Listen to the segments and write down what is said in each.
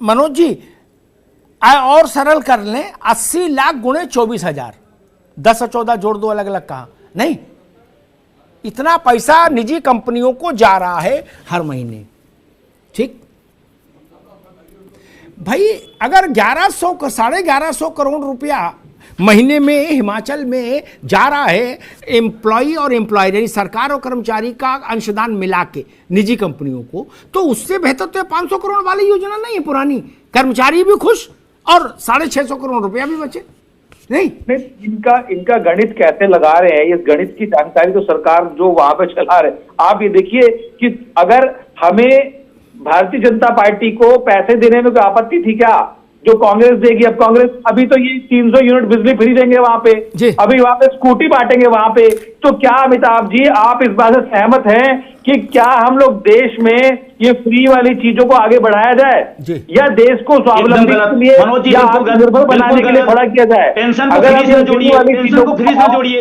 मनोज जी और सरल कर लें, 80 लाख गुणे 24,000, 10 और 14 जोड़ दो, अलग अलग कहा नहीं, इतना पैसा निजी कंपनियों को जा रहा है हर महीने। ठीक भाई, अगर 1100 का 1150 करोड़ रुपया महीने में हिमाचल में जा रहा है एम्प्लॉई और एम्प्लॉयर यानी सरकार और कर्मचारी का अंशदान मिला के निजी कंपनियों को, तो उससे बेहतर तो 500 करोड़ वाली योजना नहीं है पुरानी, कर्मचारी भी खुश और 650 करोड़ रुपया भी बचे। नहीं, इनका गणित कैसे लगा रहे हैं, इस गणित की जानकारी तो सरकार जो वहां पे चला रहे। आप ये देखिए कि अगर हमें भारतीय जनता पार्टी को पैसे देने में कोई आपत्ति थी क्या, जो कांग्रेस देगी, अब कांग्रेस अभी तो ये 300 यूनिट बिजली फ्री देंगे वहां पे, अभी वहां पे स्कूटी बांटेंगे वहां पे, तो क्या अमिताभ जी आप इस बात से सहमत हैं कि क्या हम लोग देश में ये फ्री वाली चीजों को आगे बढ़ाया जाए या देश को स्वावलंबी के लिए या आत्मनिर्भर बनाने के लिए खड़ा किया जाए? पेंशन को फ्री से जोड़िए, पेंशन को फ्री से जोड़िए,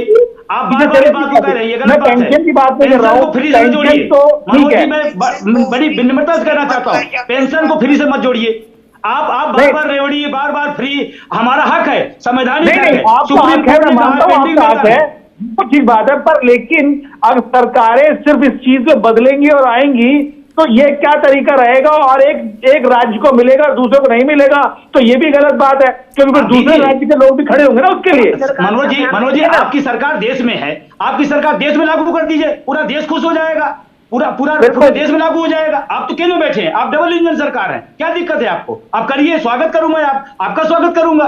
आप बार-बार बात को कह रहे हैं, मैं पेंशन की बात नहीं कर रहा हूँ, पेंशन तो ठीक है, मैं बड़ी विनम्रता से कहना चाहता हूँ, पेंशन को फ्री से मत जोड़िए। आप बार-बार रेवड़िए, बार-बार फ्री, हमारा हक है, संवैधानिक हक है, सुप्रीम कोर्ट ने मानता हूं आपका हक है, वो ठीक बात है, पर लेकिन अगर सरकारें सिर्फ इस चीज में बदलेंगी और आएंगी तो ये क्या तरीका रहेगा, और एक राज्य को मिलेगा और दूसरे को नहीं मिलेगा, तो ये भी गलत बात है, क्योंकि दूसरे राज्य के लोग भी खड़े होंगे ना उसके लिए। मनोज जी आपकी सरकार देश में है, आपकी सरकार देश में लागू कर दीजिए, पूरा देश खुश हो जाएगा, पूरा देश में लागू हो जाएगा। आप तो केंद्र में बैठे हैं, आप डबल इंजन सरकार है, क्या दिक्कत है आपको? आप करिए, स्वागत करूंगा, आपका स्वागत करूंगा।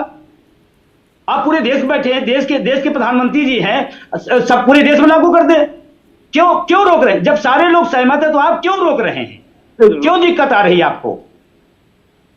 आप पूरे देश में बैठे हैं, देश के प्रधानमंत्री जी हैं, सब पूरे देश में लागू कर दें। क्यों रोक रहे हैं? जब सारे लोग सहमत है तो आप क्यों रोक रहे हैं? क्यों दिक्कत आ रही है आपको?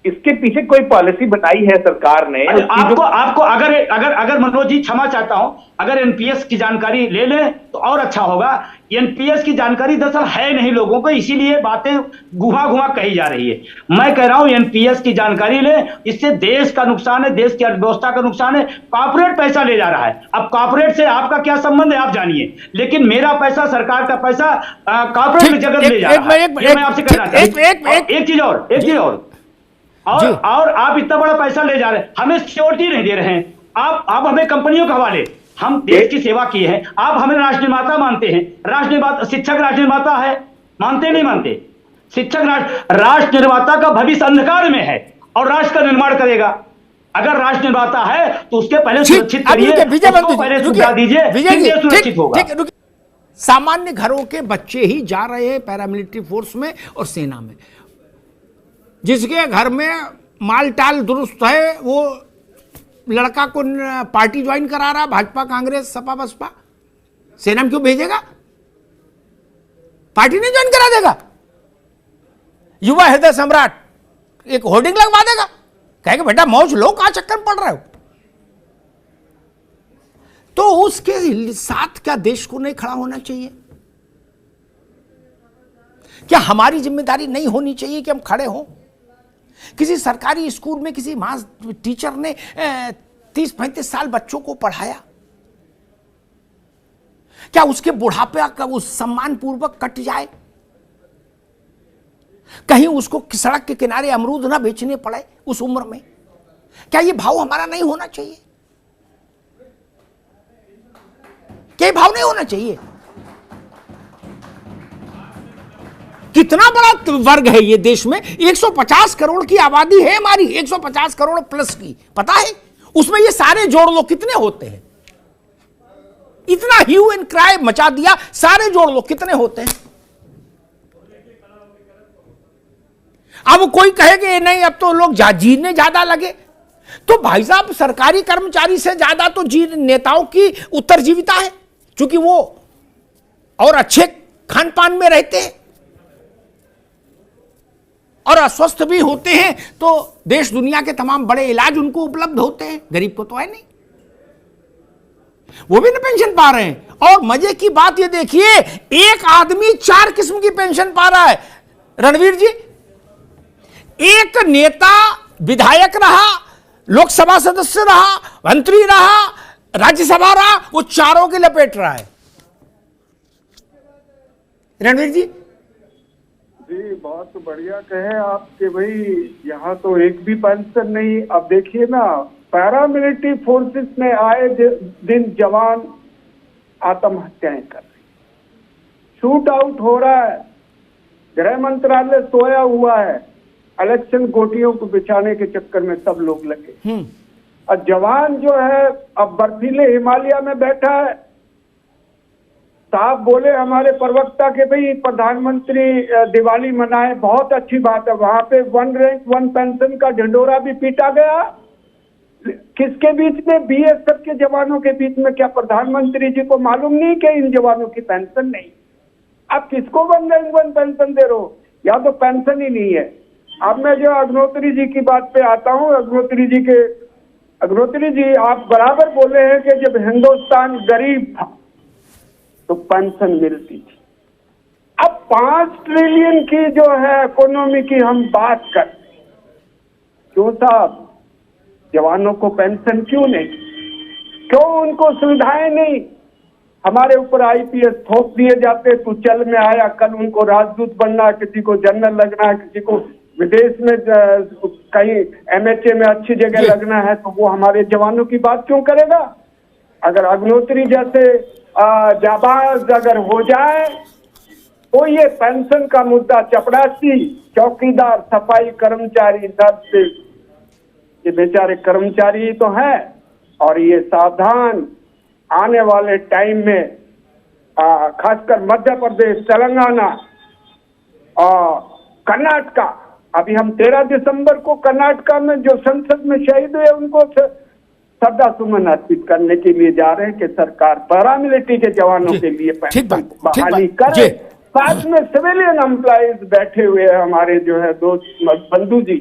इसके पीछे कोई पॉलिसी बनाई है सरकार ने? आपको अगर मनोज जी क्षमा चाहता हूं, अगर एनपीएस की जानकारी ले लें तो और अच्छा होगा। एनपीएस की जानकारी दरअसल है नहीं लोगों को, इसीलिए बातें घुमा कही जा रही है। मैं कह रहा हूं एनपीएस की जानकारी लें, इससे देश का नुकसान है, देश की अर्थव्यवस्था का नुकसान है। कॉर्पोरेट पैसा ले जा रहा है, अब कॉर्पोरेट से आपका क्या संबंध है आप जानिए, लेकिन मेरा पैसा, सरकार का पैसा कॉर्पोरेट जगत ले जा रहा है। मैं आपसे कहना चाहता हूं एक चीज और आप इतना बड़ा पैसा ले जा रहे हैं, हमें सिक्योरिटी नहीं दे रहे हैं, आप हमें कंपनियों के हवाले। हम देश की सेवा की है, आप हमें राष्ट्र निर्माता मानते हैं, शिक्षक राष्ट्र निर्माता है, मानते नहीं मानते? शिक्षक राष्ट्र निर्माता का भविष्य अंधकार में है और राष्ट्र का निर्माण करेगा। अगर राष्ट्र निर्माता है तो उसके पहले सुरक्षित करिए, उसको पहले सुविधा दीजिए, फिर सुरक्षित होगा। सामान्य घरों के बच्चे ही जा रहे हैं पैरामिलिट्री फोर्स में और सेना में, जिसके घर में माल टाल दुरुस्त है वो लड़का को पार्टी ज्वाइन करा रहा, भाजपा, कांग्रेस, सपा, बसपा, सेना में क्यों भेजेगा? पार्टी नहीं ज्वाइन करा देगा? युवा हृदय सम्राट एक होर्डिंग लगवा देगा, कहेगा बेटा मौज लो, कहां चक्कर में पड़ रहे हो? तो उसके साथ क्या देश को नहीं खड़ा होना चाहिए? क्या हमारी जिम्मेदारी नहीं होनी चाहिए कि हम खड़े हों? किसी सरकारी स्कूल में किसी मास टीचर ने 30-35 साल बच्चों को पढ़ाया, क्या उसके बुढ़ापे का वो सम्मान पूर्वक कट जाए? कहीं उसको सड़क के किनारे अमरूद ना बेचने पड़े उस उम्र में? क्या ये भाव हमारा नहीं होना चाहिए? क्या भाव नहीं होना चाहिए? कितना बड़ा वर्ग है ये देश में, 150 करोड़ की आबादी है हमारी, 150 करोड़ प्लस की, पता है? उसमें ये सारे जोड़ लो कितने होते हैं? इतना ह्यू एंड क्राई मचा दिया, सारे जोड़ लो कितने होते हैं? अब कोई कहेगा नहीं अब तो लोग जीने ज्यादा लगे, तो भाई साहब सरकारी कर्मचारी से ज्यादा तो नेताओं की उत्तरजीविता है, क्योंकि वो और अच्छे खान पान में रहते हैं और अस्वस्थ भी होते हैं, तो देश दुनिया के तमाम बड़े इलाज उनको उपलब्ध होते हैं, गरीब को तो है नहीं, वो भी ना पेंशन पा रहे हैं। और मजे की बात ये देखिए, एक आदमी 4 किस्म की पेंशन पा रहा है। रणवीर जी, एक नेता विधायक रहा, लोकसभा सदस्य रहा, मंत्री रहा, राज्यसभा रहा, वो चारों के लपेट रहा है। रणवीर जी जी बहुत बढ़िया कहे आप कि भाई यहाँ तो एक भी पेंशन नहीं। अब देखिए ना, पैरामिलिट्री फोर्सेस में आए दिन जवान आत्महत्याएं कर रहे, शूट आउट हो रहा है, गृह मंत्रालय सोया हुआ है, इलेक्शन गोटियों को बिछाने के चक्कर में सब लोग लगे। और जवान जो है अब बर्फीले हिमालय में बैठा है। साहब बोले हमारे प्रवक्ता के भाई प्रधानमंत्री दिवाली मनाए, बहुत अच्छी बात है। वहां पे 1 रैंक 1 पेंशन का ढिंडोरा भी पीटा गया। किसके बीच में? बीएसएफ के जवानों के बीच में। क्या प्रधानमंत्री जी को मालूम नहीं कि इन जवानों की पेंशन नहीं? आप किसको 1 रैंक 1 पेंशन दे रहे हो? या तो पेंशन ही नहीं है। अब मैं जो अग्निहोत्री जी की बात पे आता हूँ, अग्निहोत्री जी आप बराबर बोले हैं कि जब हिंदुस्तान गरीब था तो पेंशन मिलती थी। अब 5 ट्रिलियन की जो है इकोनॉमी की हम बात करते हैं, क्यों साहब जवानों को पेंशन क्यों नहीं? क्यों उनको सुविधाएं नहीं? हमारे ऊपर आईपीएस थोप दिए जाते, तू चल में आया, कल उनको राजदूत बनना है, किसी को जनरल लगना है, किसी को विदेश में कहीं एमएचए में अच्छी जगह लगना है, तो वो हमारे जवानों की बात क्यों करेगा? अगर अग्निहोत्री जैसे जाबाज अगर हो जाए तो ये पेंशन का मुद्दा, चपरासी, चौकीदार, सफाई कर्मचारी, नर्स, ये बेचारे कर्मचारी तो हैं। और ये सावधान, आने वाले टाइम में खासकर मध्य प्रदेश, तेलंगाना और कर्नाटका, अभी हम 13 दिसंबर को कर्नाटका में जो संसद में शहीद हुए उनको श्रद्धा सुमन अर्पित करने के लिए जा रहे हैं कि सरकार पैरामिलिट्री के जवानों के लिए बहाली करे। साथ में सिविलियन एम्प्लॉइज बैठे हुए हैं हमारे जो है दोस्त बंधु जी,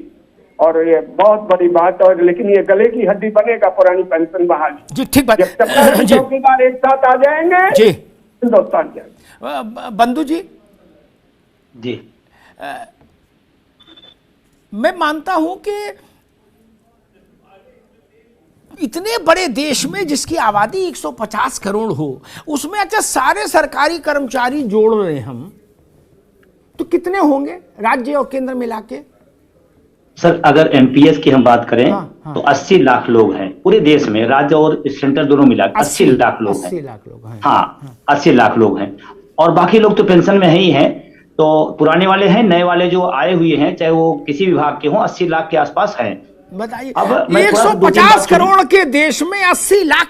और ये बहुत बड़ी बात है। और लेकिन ये गले की हड्डी बनेगा पुरानी पेंशन बहाली जी। ठीक बात। जब चौकीदार एक साथ आ जाएंगे जी, हिंदुस्तान जाएंगे। बंधु जी जी, मैं मानता हूं कि इतने बड़े देश में जिसकी आबादी 150 करोड़ हो, उसमें अच्छा सारे सरकारी कर्मचारी जोड़ रहे हम, तो कितने होंगे राज्य और केंद्र मिला के? सर अगर एमपीएस की हम बात करें तो 80 लाख लोग हैं पूरे देश में, राज्य और सेंटर दोनों मिला 80 लाख लोग हैं। 80 लाख लोग हैं। हाँ 80 लाख लोग हैं, और बाकी लोग तो पेंशन में ही हैं। तो पुराने वाले हैं, नए वाले जो आए हुए हैं, चाहे वो किसी विभाग के हों, 80 लाख के आसपास हैं। बताइए, 150 करोड़ के देश में 80 लाख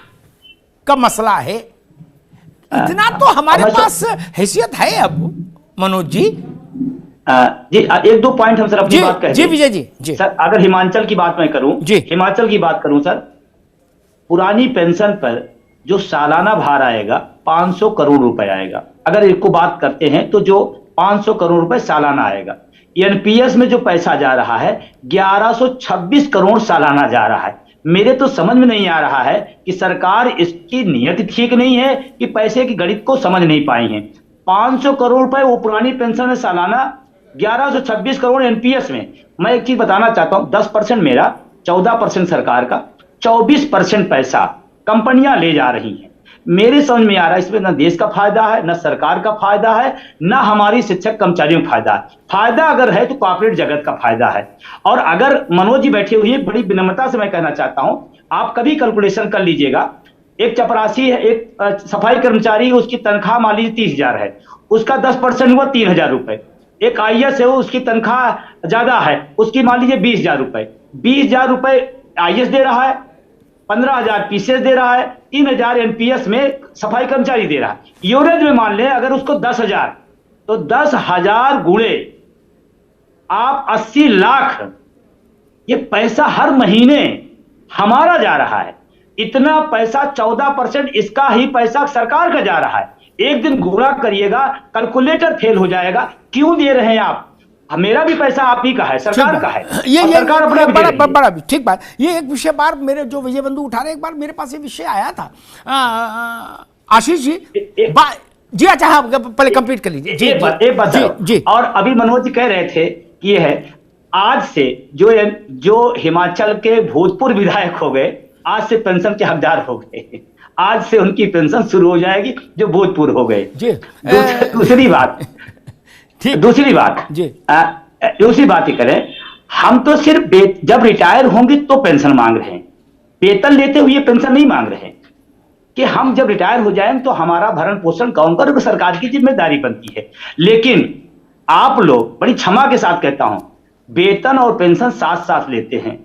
का मसला है। इतना तो हमारे पास हैसियत है अब मनोज जी। जी एक दो पॉइंट हम सर अपनी बात कहें। जी विजय जी सर अगर हिमाचल की बात मैं करूं, हिमाचल की बात करूं सर, पुरानी पेंशन पर जो सालाना भार आएगा 500 करोड़ रुपए आएगा। अगर इसको बात करते हैं तो जो 500 करोड़ रुपए सालाना आएगा। एनपीएस में जो पैसा जा रहा है 1126 करोड़ सालाना जा रहा है। मेरे तो समझ में नहीं आ रहा है कि सरकार इसकी नीयत ठीक नहीं है कि पैसे की गणित को समझ नहीं पाई है। 500 करोड़ रुपए वो पुरानी पेंशन है सालाना, 1126 करोड़ एनपीएस में। मैं एक चीज बताना चाहता हूं, 10% मेरा, 14% सरकार का, 24% पैसा कंपनियां ले जा रही हैं। मेरे समझ में आ रहा है इसमें ना देश का फायदा है, ना सरकार का फायदा है, ना हमारी शिक्षक कर्मचारियों का फायदा है। फायदा अगर है तो कॉर्पोरेट जगत का फायदा है। और अगर मनोज जी बैठे हुए हैं, बड़ी विनम्रता से मैं कहना चाहता हूं, आप कभी कैलकुलेशन कर लीजिएगा। एक चपरासी है, एक सफाई कर्मचारी, उसकी तनख्वाह मान लीजिए 30,000 है, उसका 10% हुआ 3,000 रुपए। एक आईएएस है, उसकी तनख्वाह ज्यादा है, उसकी मान लीजिए 20,000 रुपए। 20,000 रुपए आईएएस दे रहा है, 15,000 पीसीएस दे रहा है, 3,000 एनपीएस में सफाई कर्मचारी दे रहा है। यूरेज में मान लें अगर उसको 10,000, तो 10,000 गुणे आप 80 लाख, ये पैसा हर महीने हमारा जा रहा है। इतना पैसा 14% इसका ही पैसा सरकार का जा रहा है। एक दिन गुणा करिएगा, कैलकुलेटर फेल हो जाएगा। क्यों दे रहे हैं आप? मेरा भी पैसा आप ही का है, सरकार का है। ये सरकार अपना बड़ा ठीक बात। ये एक विषय बार मेरे जो विजय बंधु उठा रहे, एक बार मेरे पास ये विषय आया था। आशीष जी जी अच्छा, हाँ पहले कंप्लीट कर लीजिए। जी एक बात जी। और अभी मनोज जी कह रहे थे कि ये है, आज से जो हिमाचल के भूतपूर्व विधायक हो गए, आज से पेंशन के हकदार हो गए। आज से उनकी पेंशन शुरू हो जाएगी जो भूतपूर्व हो गए। दूसरी बात ठीक। दूसरी बात जी। दूसरी बात ही करें, हम तो सिर्फ जब रिटायर होंगे तो पेंशन मांग रहे हैं, वेतन लेते हुए पेंशन नहीं मांग रहे हैं। कि हम जब रिटायर हो जाएं तो हमारा भरण पोषण कौन करे, सरकार की जिम्मेदारी बनती है। लेकिन आप लोग, बड़ी क्षमा के साथ कहता हूं, वेतन और पेंशन साथ साथ लेते हैं।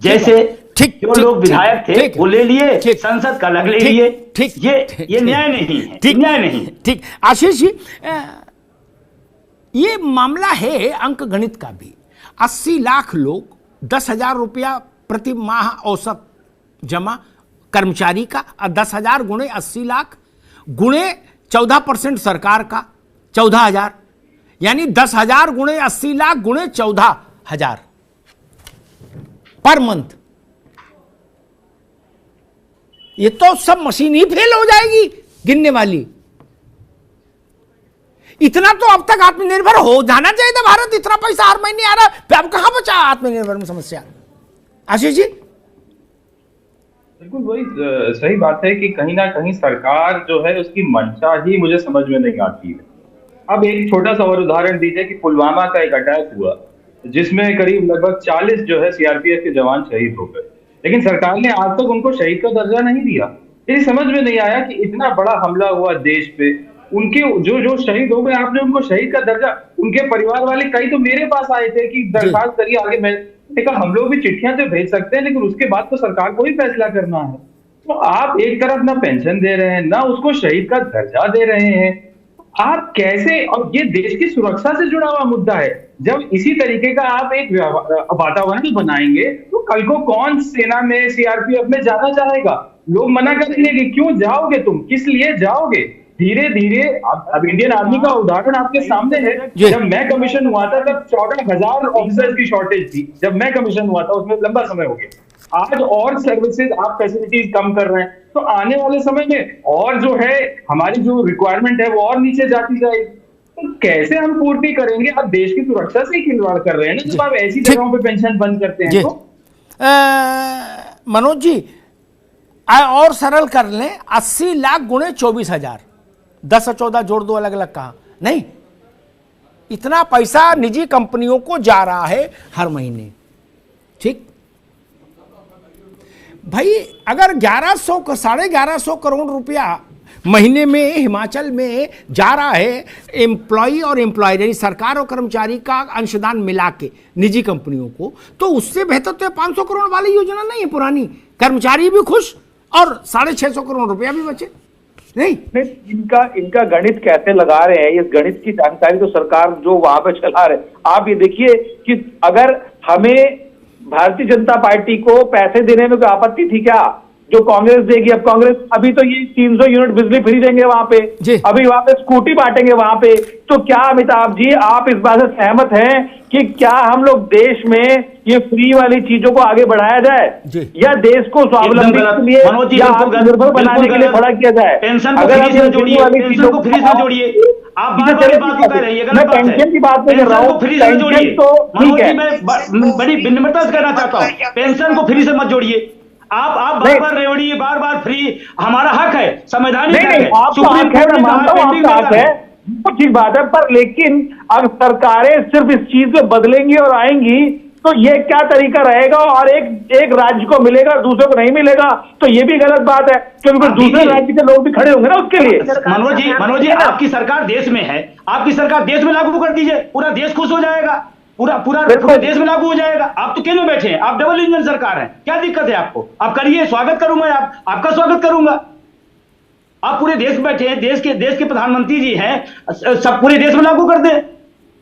जैसे जो लोग विधायक थे वो ले लिए, संसद का अलग ले लिए। ठीक, ये न्याय नहीं है, न्याय नहीं। ठीक आशीष जी, ये मामला है अंक गणित का भी। 80 लाख लोग, 10,000 रुपया प्रति माह औसत जमा कर्मचारी का, 10,000 गुणे 80 लाख गुणे 14% सरकार का 14,000, यानी 10,000 गुणे 80 लाख गुणे 14,000 पर मंथ। ये तो सब मशीन ही फेल हो जाएगी गिनने वाली। इतना तो अब तक आत्मनिर्भर हो जाना चाहिए था भारत। इतना पैसा हर महीने आ रहा है, अब कहां बचा आत्मनिर्भर में समस्या? आशीष जी, बिल्कुल वही सही बात है कि कहीं ना कहीं सरकार जो है उसकी मंशा ही मुझे समझ में नहीं आती है। अब एक छोटा सा और उदाहरण दीजिए कि पुलवामा का एक अटैक हुआ जिसमें करीब लगभग 40 जो है सीआरपीएफ के जवान शहीद हो गए, लेकिन सरकार ने आज तक उनको शहीद का दर्जा नहीं दिया। ये समझ में नहीं आया कि इतना बड़ा हमला हुआ देश पे, उनके जो शहीद हो गए, आपने उनको शहीद का दर्जा, उनके परिवार वाले कई तो मेरे पास आए थे कि दरखास्त करिए आगे। मैंने कहा हम लोग भी चिट्ठियां तो भेज सकते हैं, लेकिन उसके बाद तो सरकार को ही फैसला करना है। तो आप एक तरफ ना पेंशन दे रहे हैं, ना उसको शहीद का दर्जा दे रहे हैं, आप कैसे? और ये देश की सुरक्षा से जुड़ा हुआ मुद्दा है। जब इसी तरीके का आप एक वातावरण बनाएंगे तो कल को कौन सेना में, सीआरपीएफ में जाना चाहेगा? लोग मना करेंगे कि क्यों जाओगे तुम, किस लिए जाओगे? धीरे धीरे अब इंडियन आर्मी का उदाहरण आपके सामने है। जब मैं कमीशन हुआ था तब 14,000 ऑफिसर्स की शॉर्टेज थी। जब मैं कमीशन हुआ था उसमें लंबा समय हो गया। आज और सर्विसेज आप फैसिलिटीज कम कर रहे हैं, तो आने वाले समय में और जो है हमारी जो रिक्वायरमेंट है वो और नीचे जाती जाएगी। तो कैसे हम पूर्ति करेंगे? आप देश की सुरक्षा से ही खिलवाड़ कर रहे हैं ना, जब आप ऐसी जगहों पे पेंशन बंद करते हैं। तो मनोज जी, और सरल कर लें, 80 लाख गुणे 24,000, 10 और 14 जोड़ दो, अलग अलग कहा नहीं। इतना पैसा निजी कंपनियों को जा रहा है हर महीने। ठीक भाई, अगर 1100 का 1150 करोड़ रुपया महीने में हिमाचल में जा रहा है एम्प्लॉई और एम्प्लॉयर, यानी सरकार और कर्मचारी का अंशदान मिला के निजी कंपनियों को, तो उससे बेहतर तो 500 करोड़ वाली योजना नहीं है पुरानी। कर्मचारी भी खुश और 650 करोड़ रुपया भी बचे। नहीं, इनका गणित कैसे लगा रहे हैं, इस गणित की जानकारी तो सरकार जो वहां पे चला रहे। आप ये देखिए कि अगर हमें भारतीय जनता पार्टी को पैसे देने में कोई आपत्ति थी क्या, जो कांग्रेस देगी? अब कांग्रेस अभी तो ये 300 यूनिट बिजली फ्री देंगे वहां पे, अभी वहां पे स्कूटी बांटेंगे वहां पे। तो क्या अमिताभ जी आप इस बात से सहमत हैं कि क्या हम लोग देश में ये फ्री वाली चीजों को आगे बढ़ाया जाए, या देश को स्वावलंबी के लिए या आत्मनिर्भर बनाने के लिए खड़ा किया जाए? अगर आप वाली चीजों को फ्री से जोड़िए, आप बात कर रही है, मैं पेंशन की बात नहीं कर रहा हूँ। पेंशन तो ठीक है, मैं बड़ी विनम्रता से कहना चाहता हूँ, पेंशन को फ्री से मत जोड़िए। आप बार बार रेवड़िए, बार बार फ्री, हमारा हक है, संवैधानिक हक है, सुप्रीम कोर्ट ने हक है, ठीक बात है। पर लेकिन अगर सरकारें सिर्फ इस चीज में बदलेंगी और आएंगी तो ये क्या तरीका रहेगा? और एक राज्य को मिलेगा और दूसरे को नहीं मिलेगा, तो ये भी गलत बात है, क्योंकि दूसरे राज्य के लोग भी खड़े होंगे ना उसके लिए। मनोज जी आपकी सरकार देश में है, आपकी सरकार देश में लागू कर दीजिए, पूरा देश खुश हो जाएगा, पूरा देश में लागू हो जाएगा। आप तो केंद्र में बैठे हैं, आप डबल इंजन सरकार है, क्या दिक्कत है आपको? आप करिए, स्वागत करूंगा, आपका स्वागत करूंगा। आप पूरे देश में बैठे हैं, देश के प्रधानमंत्री जी हैं, सब पूरे देश में लागू कर दें।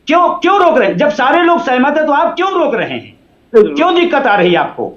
क्यों रोक रहे हैं? जब सारे लोग सहमत है तो आप क्यों रोक रहे हैं? क्यों दिक्कत आ रही है आपको?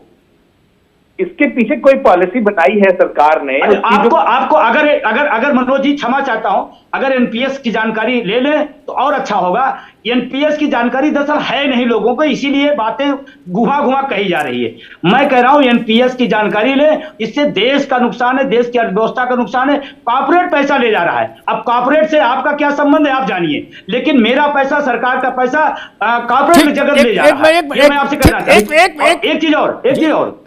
इसके पीछे कोई पॉलिसी बनाई है सरकार ने? आपको अगर मनोज जी क्षमा चाहता हूं, अगर एनपीएस की जानकारी ले लें तो और अच्छा होगा। एनपीएस की जानकारी दरअसल है नहीं लोगों को, इसीलिए बातें घुमा कही जा रही है। मैं कह रहा हूं एनपीएस की जानकारी लें, इससे देश का नुकसान है, देश की अर्थव्यवस्था का नुकसान है। कॉर्पोरेट पैसा ले जा रहा है, अब कॉर्पोरेट से आपका क्या संबंध है आप जानिए, लेकिन मेरा पैसा, सरकार का पैसा कॉर्पोरेट जगत ले जा रहा है। मैं आपसे कहना चाहता हूं एक चीज और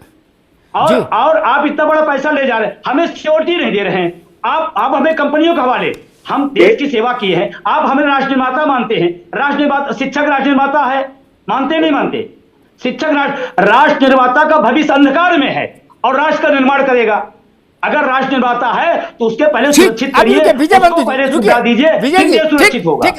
और आप इतना बड़ा पैसा ले जा रहे हैं, हमें सिक्योरिटी नहीं दे रहे हैं। आप हमें कंपनियों के हवाले, हम देश की सेवा की है। आप हमें राष्ट्र निर्माता मानते हैं, राष्ट्र निर्माता, शिक्षक राष्ट्र निर्माता है, मानते नहीं मानते? शिक्षक राष्ट्र निर्माता का भविष्य अंधकार में है और राष्ट्र का निर्माण करेगा। अगर राष्ट्र निर्माता है तो उसके पहले सुरक्षित करिए, उसको पहले सुविधा दीजिए, फिर देश सुरक्षित होगा।